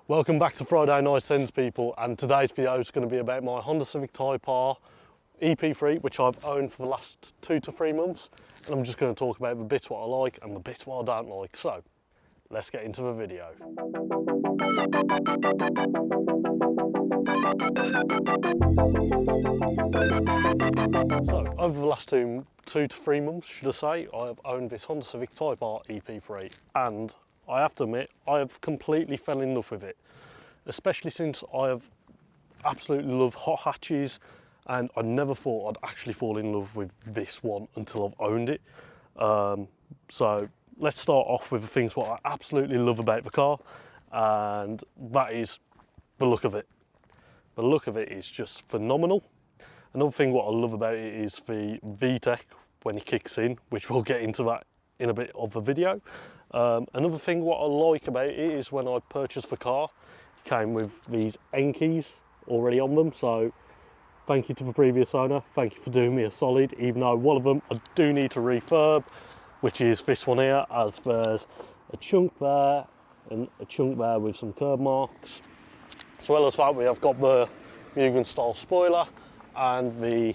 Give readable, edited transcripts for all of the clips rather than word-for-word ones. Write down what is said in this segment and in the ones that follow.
Welcome back to Friday Night Sends, people, and today's video is going to be about my Honda Civic Type R EP3, which I've owned for the last 2 to 3 months, and I'm just going to talk about the bits what I like and the bits what I don't like. So let's get into the video. So over the last two to 3 months, should I say, I have owned this Honda Civic Type R EP3, and I have to admit, I have completely fell in love with it, especially since I have absolutely loved hot hatches, and I never thought I'd actually fall in love with this one until I've owned it. So let's start off with the things what I absolutely love about the car, and that is the look of it. The look of it is just phenomenal. Another thing what I love about it is the VTEC when it kicks in, which we'll get into that in a bit of the video. Another thing what I like about it is when I purchased the car, it came with these end keys already on them, so thank you to the previous owner, thank you for doing me a solid, even though one of them I do need to refurb, which is this one here, as there's a chunk there and a chunk there with some curb marks. As well as that, we have got the Mugen style spoiler and the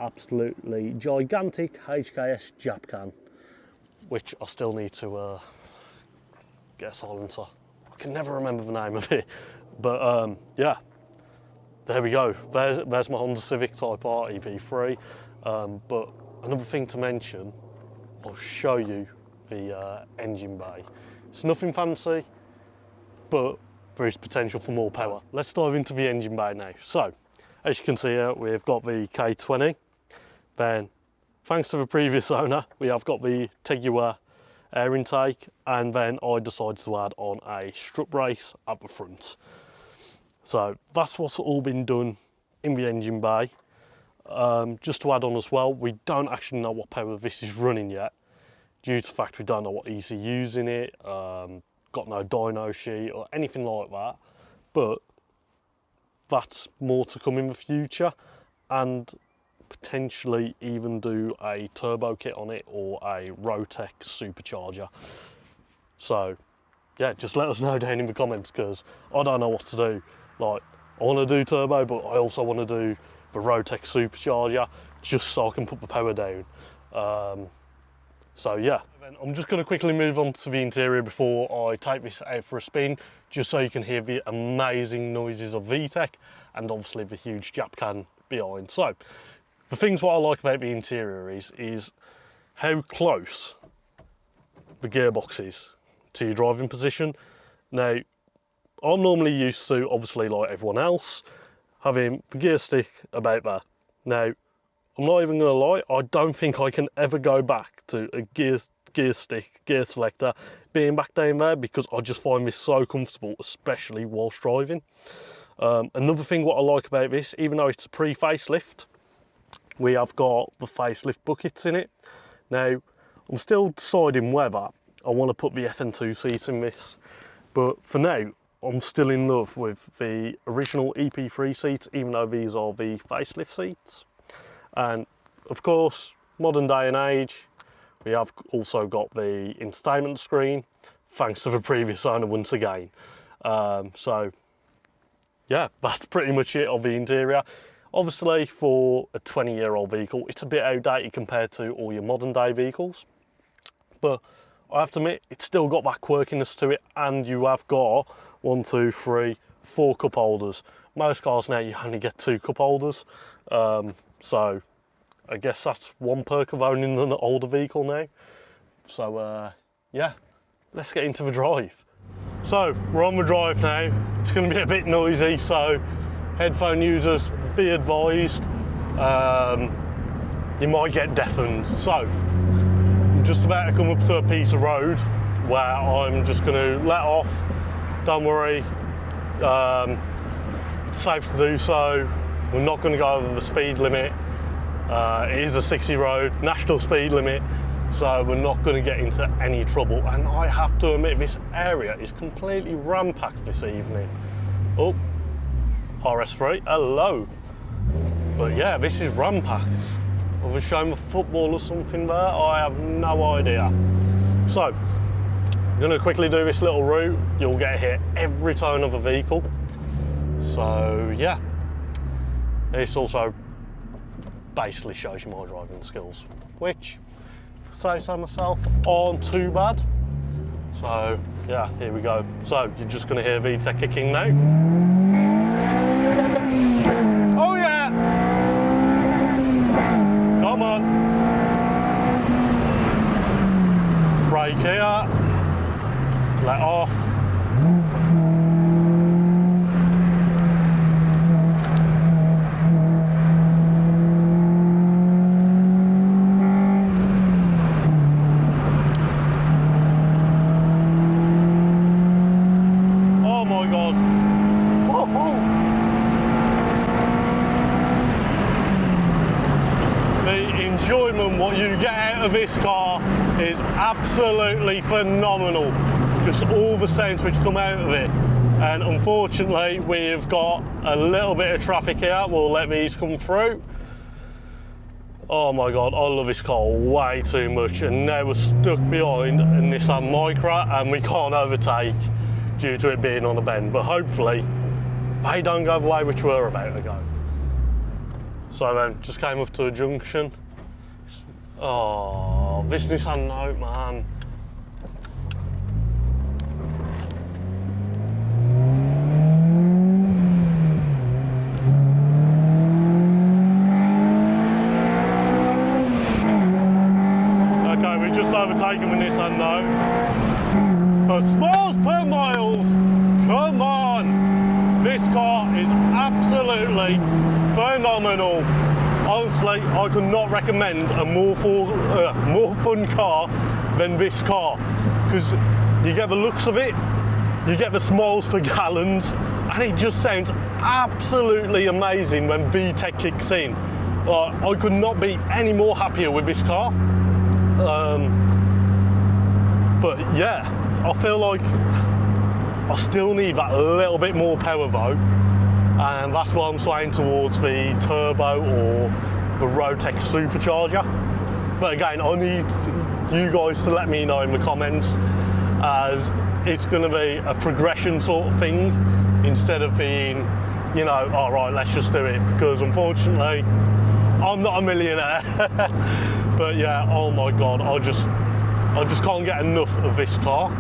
absolutely gigantic HKS jab can, which I still need to get a silencer. I can never remember the name of it, but yeah, there we go. There's my Honda Civic Type R EP3. But another thing to mention, I'll show you the engine bay. It's nothing fancy, but there is potential for more power. Let's dive into the engine bay now. So, as you can see here, we've got the K20. Then, thanks to the previous owner, we have got the Tegua air intake, and then I decided to add on a strut brace at the front. So that's what's all been done in the engine bay. Just to add on as well, we don't actually know what power this is running yet, due to the fact we don't know what ECU's in it, got no dyno sheet or anything like that, but that's more to come in the future, and potentially even do a turbo kit on it or a VTEC supercharger. So yeah, just let us know down in the comments, because I don't know what to do. Like, I want to do turbo, but I also want to do the VTEC supercharger just so I can put the power down. So yeah, I'm just going to quickly move on to the interior before I take this out for a spin, just so you can hear the amazing noises of VTEC and obviously the huge jab can behind. So the things what I like about the interior is how close the gearbox is to your driving position. Now, I'm normally used to, obviously like everyone else, having the gear stick about there. Now, I'm not even going to lie, I don't think I can ever go back to a gear stick, gear selector being back down there, because I just find this so comfortable, especially whilst driving. Another thing what I like about this, even though it's a pre-facelift, we have got the facelift buckets in it. Now, I'm still deciding whether I want to put the FN2 seats in this, but for now, I'm still in love with the original EP3 seats, even though these are the facelift seats. And of course, modern day and age, we have also got the entertainment screen, thanks to the previous owner once again. So yeah, that's pretty much it of the interior. Obviously, for a 20-year-old vehicle, it's a bit outdated compared to all your modern day vehicles. But I have to admit, it's still got that quirkiness to it, and you have got 1, 2, 3, 4 cup holders. Most cars now, you only get 2 cup holders. So I guess that's one perk of owning an older vehicle now. So yeah, let's get into the drive. So we're on the drive now. It's going to be a bit noisy, so headphone users, be advised, you might get deafened. So I'm just about to come up to a piece of road where I'm just going to let off. Don't worry, it's safe to do so. We're not going to go over the speed limit. It is a 60 road, national speed limit, so we're not going to get into any trouble. And I have to admit, this area is completely ram-packed this evening. Oh, RS3, hello. But yeah, this is ram-packed. Have we shown a football or something there? I have no idea. So, I'm going to quickly do this little route. You'll get to hear every tone of a vehicle. So yeah, this also basically shows you my driving skills, which, if I say so myself, aren't too bad. So yeah, here we go. So you're just going to hear VTEC kicking now. Oh yeah! Come on. Brake here. Let off. What you get out of this car is absolutely phenomenal. Just all the sounds which come out of it. And unfortunately, we've got a little bit of traffic here. We'll let these come through. Oh my God, I love this car way too much. And now we're stuck behind a Nissan Micra and we can't overtake due to it being on a bend. But hopefully, they don't go the way which we're about to go. So then, just came up to a junction. Oh, this Nissan Note, man. Okay, we just overtaken the Nissan Note. But miles per miles, come on! This car is absolutely phenomenal. Honestly, I could not recommend a more fun car than this car, because you get the looks of it, you get the smiles per gallons, and it just sounds absolutely amazing when VTEC kicks in. I could not be any more happier with this car. But yeah, I feel like I still need that little bit more power though. And that's why I'm swaying towards the turbo or the VTEC supercharger. But again, I need you guys to let me know in the comments, as it's going to be a progression sort of thing instead of being, you know, all right, let's just do it, because unfortunately I'm not a millionaire. But yeah, oh my God, I just can't get enough of this car.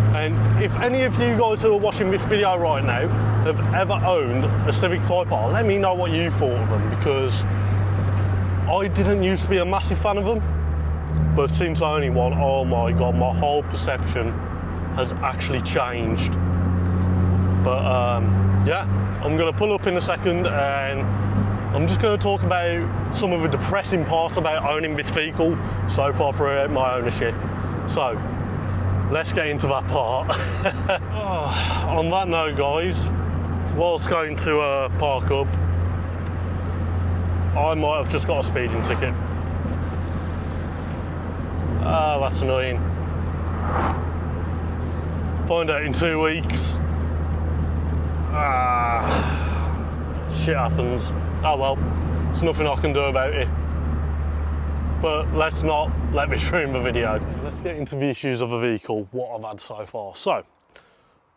And if any of you guys who are watching this video right now have ever owned a Civic Type R, let me know what you thought of them, because I didn't used to be a massive fan of them, but since owning one, oh my God, my whole perception has actually changed. But yeah, I'm going to pull up in a second and I'm just going to talk about some of the depressing parts about owning this vehicle so far throughout my ownership. So let's get into that part. On that note, guys, whilst going to park up, I might have just got a speeding ticket. That's annoying. Find out in 2 weeks. Shit happens. Oh well, there's nothing I can do about it. But let's not let me ruin the video. Let's get into the issues of the vehicle, what I've had so far. So,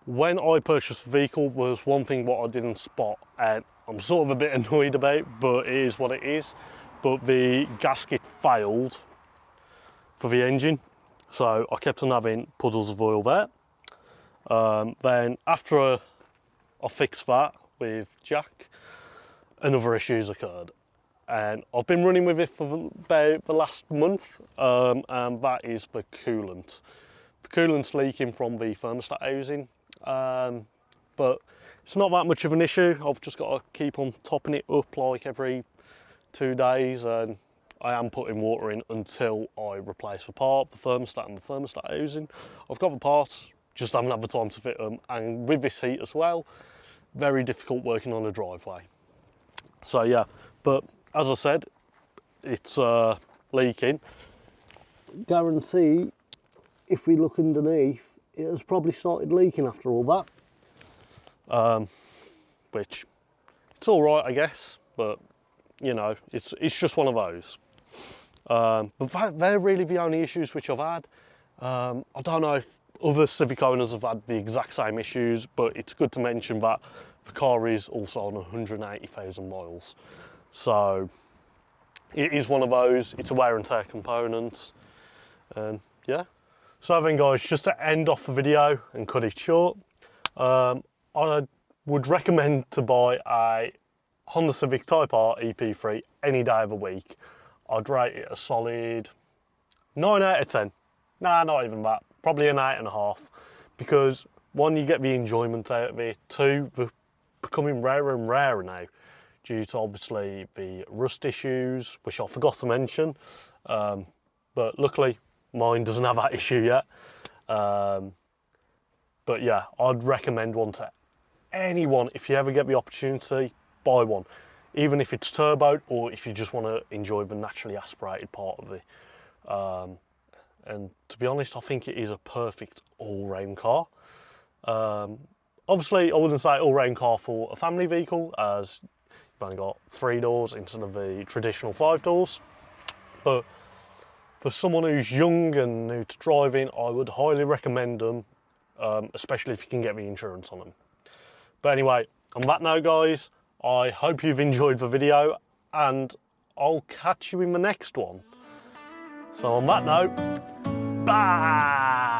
when I purchased the vehicle, was one thing what I didn't spot, and I'm sort of a bit annoyed about, but it is what it is. But the gasket failed for the engine, so I kept on having puddles of oil there. Then after I fixed that with Jack, another issues occurred. And I've been running with it for about the last month, and that is the coolant. The coolant's leaking from the thermostat housing, but it's not that much of an issue. I've just got to keep on topping it up like every 2 days, and I am putting water in until I replace the part, the thermostat and the thermostat housing. I've got the parts, just haven't had the time to fit them, and with this heat as well, very difficult working on a driveway. So yeah, but as I said, it's leaking. Guarantee, if we look underneath, it has probably started leaking after all that. Which, it's all right, I guess, but you know, it's just one of those. But they're really the only issues which I've had. I don't know if other Civic owners have had the exact same issues, but it's good to mention that the car is also on 180,000 miles. So it is one of those, it's a wear and tear component, and yeah. So then guys, just to end off the video and cut it short, I would recommend to buy a Honda Civic Type R EP3 any day of the week. I'd rate it a solid 9 out of 10. Nah, not even that. Probably an 8.5. Because one, you get the enjoyment out of it. Two, they're becoming rarer and rarer now, due to obviously the rust issues, which I forgot to mention. But luckily, mine doesn't have that issue yet. But yeah, I'd recommend one to anyone. If you ever get the opportunity, buy one. Even if it's turbo, or if you just want to enjoy the naturally aspirated part of it. And to be honest, I think it is a perfect all-round car. Obviously, I wouldn't say all-round car for a family vehicle, as you've only got 3 doors instead of the traditional 5 doors. But for someone who's young and new to driving, I would highly recommend them, especially if you can get the insurance on them. But anyway, on that note, guys, I hope you've enjoyed the video, and I'll catch you in the next one. So on that note, bye!